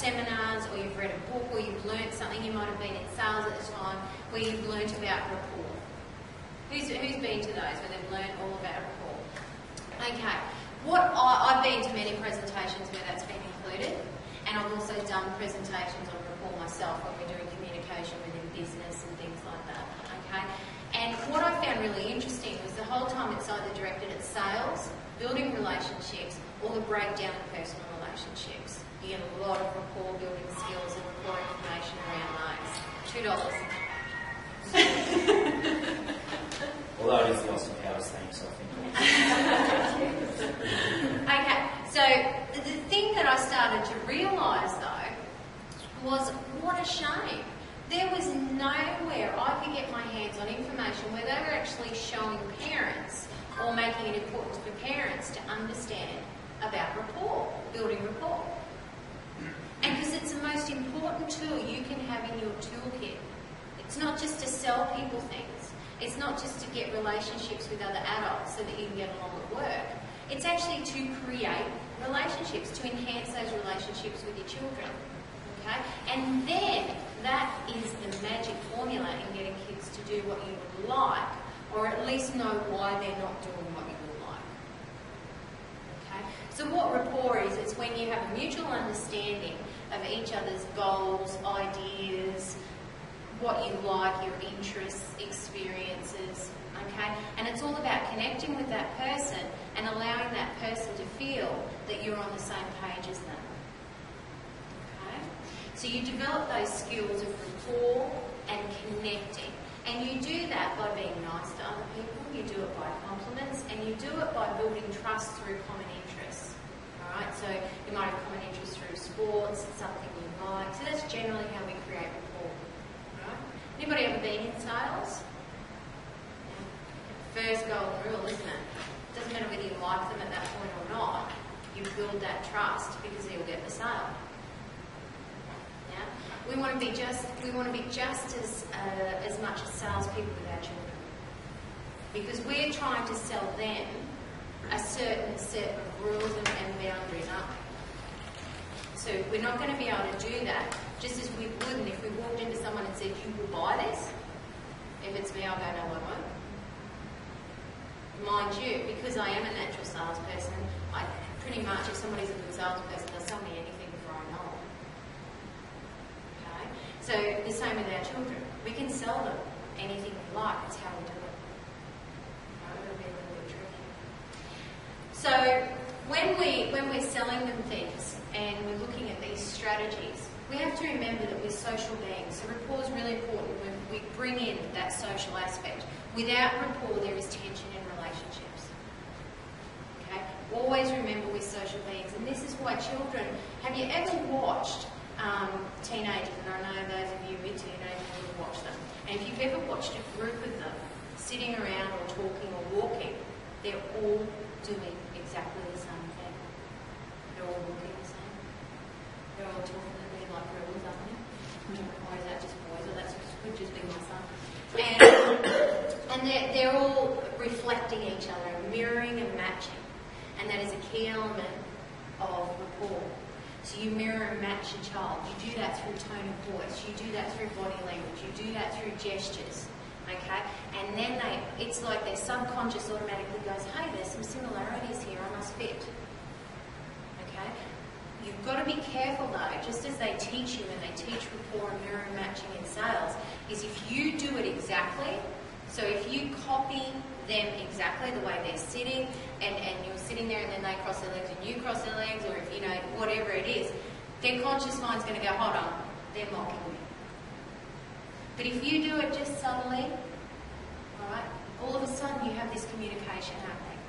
seminars, or you've read a book, or you've learnt something. You might have been in sales at the time where you've learnt about rapport. Who's been to those where they've learnt all about rapport? Okay. I've been to many presentations where that's been included, and I've also done presentations on rapport myself when we're doing communication within business and things like that. Okay. And what I found really interesting was the whole time it's either directed at sales, building relationships, or the breakdown of personal relationships. You get a lot of rapport building skills and rapport information around those. $2. Although it is the Austin Powers thing, so I think. Okay, so the thing that I started to realise though was what a shame. There was nowhere I could get my hands on information where they were actually showing parents or making it important for parents to understand about rapport, building rapport. And because it's the most important tool you can have in your toolkit. It's not just to sell people things. It's not just to get relationships with other adults so that you can get along at work. It's actually to create relationships, to enhance those relationships with your children. Okay? And then that is the magic formula in getting kids to do what you would like, or at least know why they're not doing what you would like. Okay? So what rapport is, it's when you have a mutual understanding of each other's goals, ideas, what you like, your interests, experiences, okay? And it's all about connecting with that person and allowing that person to feel that you're on the same page as them. Okay? So you develop those skills of rapport and connecting. And you do that by being nice to other people, you do it by compliments, and you do it by building trust through common interests. Alright, so you might have common interests through sports, something you like. So that's generally how we create rapport. Right? Anybody ever been in sales? Yeah. First golden rule, isn't it? Doesn't matter whether you like them at that point or not, you build that trust because you'll get the sale. Yeah? We want to be just as much as salespeople with our children, because we're trying to sell them a certain set of rules and boundaries, aren't we? So we're not going to be able to do that just as we wouldn't if we walked into someone and said, "You will buy this." If it's me, I'll go, "No, I won't." Mind you, because I am a natural salesperson, I pretty much, if somebody's a good salesperson, they'll sell me anything before I know them. Okay? So the same with our children. We can sell them anything we like. That's how we do it. Right? It'll be a little bit tricky. So when we're selling them things and we're looking at these strategies, we have to remember that we're social beings. So rapport is really important when we bring in that social aspect. Without rapport, there is tension in relationships. Okay? Always remember we're social beings, and this is why children. Have you ever watched teenagers? And I know those of you with teenagers will watch them. And if you've ever watched a group of them sitting around or talking or walking, they're all doing exactly the same thing. They're all looking the same. They're all talking to me like rebels, aren't they? Or is that just boys? Or that could just be my son. And they're all reflecting each other, mirroring and matching. And that is a key element of rapport. So you mirror and match your child. You do that through tone of voice. You do that through body language. You do that through gestures. Okay? And then it's like their subconscious automatically goes, "Hey, there's some similarities here, I must fit." Okay? You've got to be careful though, just as they teach you and they teach rapport and mirror and matching in sales, is if you do it exactly, so if you copy them exactly the way they're sitting and you're sitting there and then they cross their legs and you cross their legs, or if, whatever it is, their conscious mind's going to go, "Hold on, they're mocking me." But if you do it just subtly, alright, all of a sudden you have this communication happening.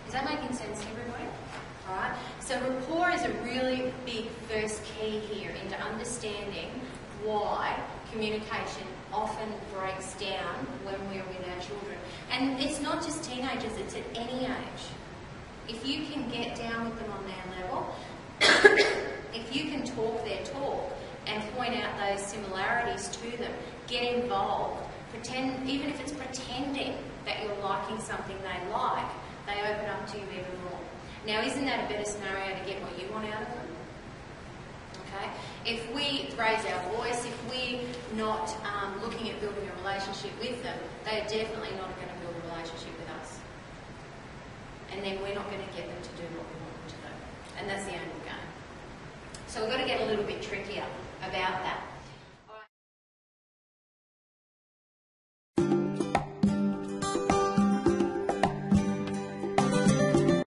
Is that making sense to everybody? Alright, so rapport is a really big first key here into understanding why communication often breaks down when we're with our children. And it's not just teenagers, it's at any age. If you can get down with them on their level, if you can talk their talk and point out those similarities to them, get involved, pretend, even if it's pretending that you're liking something they like, they open up to you even more. Now, isn't that a better scenario to get what you want out of them? Okay? If we raise our voice, if we're not looking at building a relationship with them, they are definitely not going to build a relationship with us. And then we're not going to get them to do what we want them to do. And that's the end of the game. So we've got to get a little bit trickier about that.